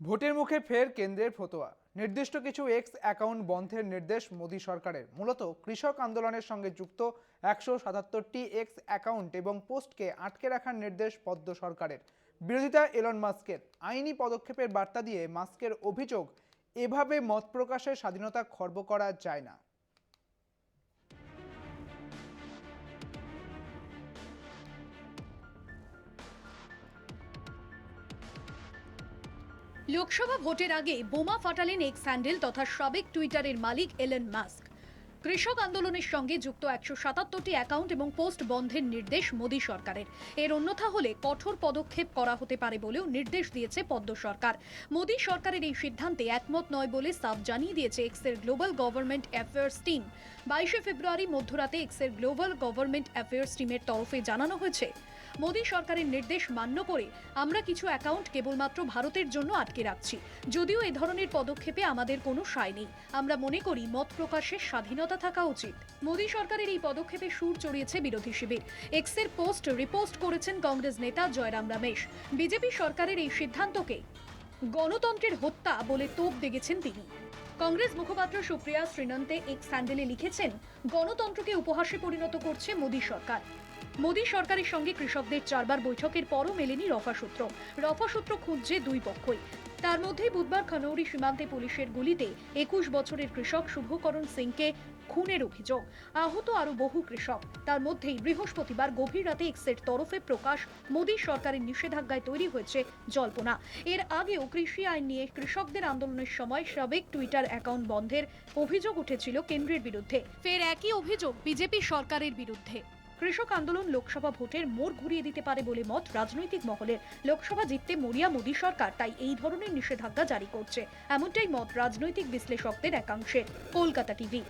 ভোটের মুখে ফের কেন্দ্রের ফতোয়া। নির্দিষ্ট কিছু এক্স অ্যাকাউন্ট বন্ধের নির্দেশ মোদী সরকারের। মূলত কৃষক আন্দোলনের সঙ্গে যুক্ত 177টি এক্স অ্যাকাউন্ট এবং পোস্টকে আটকে রাখার নির্দেশ পদ্ম সরকারের। বিরোধিতা এলন মাস্কের। আইনি পদক্ষেপের বার্তা দিয়ে মাস্কের অভিযোগ, এভাবে মত প্রকাশের স্বাধীনতা খর্ব করা যায় না। লোকসভা ভোটের আগে বোমা ফাটালেন এক্স হ্যান্ডেল তথা সাবেক টুইটারের মালিক এলন মাস্ক। কৃষক আন্দোলনের সঙ্গে যুক্ত 177টি অ্যাকাউন্ট এবং পোস্ট বন্ধের নির্দেশ মোদী সরকারের। এর অন্যথা হলে কঠোর পদক্ষেপ করা হতে পারে বলেও নির্দেশ দিয়েছে পদ্ম সরকার। মোদী সরকারের এই সিদ্ধান্তে একমত নয় বলে সাফ জানিয়ে দিয়েছে এক্সের গ্লোবাল গভর্নমেন্ট অ্যাফেয়ার্স টিম। 22 ফেব্রুয়ারি মধ্যরাতে এক্সের গ্লোবাল গভর্নমেন্ট অ্যাফেয়ার্স টিমের তরফে জানানো হয়েছে, মোদী সরকারের নির্দেশ মান্য করে আমরা কিছু অ্যাকাউন্ট কেবলমাত্র ভারতের জন্য আটকে রাখছি। যদিও এ ধরনের পদক্ষেপে আমাদের কোনো সায় নেই। আমরা মনে করি মত প্রকাশের স্বাধীনতা থাকা উচিত। মোদী সরকারের এই পদক্ষেপে সুর চড়িয়েছে বিরোধী শিবির। এক্সের পোস্ট রিপোস্ট করেছেন কংগ্রেস নেতা জয়রাম রমেশ। বিজেপি সরকারের এই সিদ্ধান্তকে গণতন্ত্রের হত্যা বলে তোপ দেগেছেন তিনি। কংগ্রেস মুখপাত্র সুপ্রিয়া শ্রীনন্তে এক্স হ্যান্ডেলে লিখেছেন, গণতন্ত্রকে উপহাসে পরিণত করছে মোদী সরকার। মোদী সরকারের সঙ্গে কৃষকদের 4 বার বৈঠকের পরও মেলেনি রফাসূত্র খুঁজছে দুই পক্ষই। তার মধ্যেই বুধবার খনৌরি সীমান্তে পুলিশের গুলিতে 21 বছরের কৃষক শুভকরণ সিংকে খুনের অভিযোগ। আহত আরো বহু কৃষক। তার মধ্যেই বৃহস্পতিবার গভীর রাতে এক্সের তরফে প্রকাশ, মোদী সরকারের নিষেধাজ্ঞায় তৈরি হয়েছে জল্পনা। এর আগেও কৃষি আইন নিয়ে কৃষকদের আন্দোলনের সময় সাবেক টুইটার অ্যাকাউন্ট বন্ধের অভিযোগ উঠেছিল কেন্দ্রের বিরুদ্ধে। ফের একই অভিযোগ বিজেপি সরকারের বিরুদ্ধে। কৃষক আন্দোলন লোকসভা ভোটের মোড় ঘুরিয়ে দিতে পারে বলে মত রাজনৈতিক মহলের। লোকসভা জিততে মরিয়া মোদী সরকার, তাই এই ধরনের নিষেধাজ্ঞা জারি করছে, এমনটাই মত রাজনৈতিক বিশ্লেষকদের একাংশের। কলকাতা টিভি।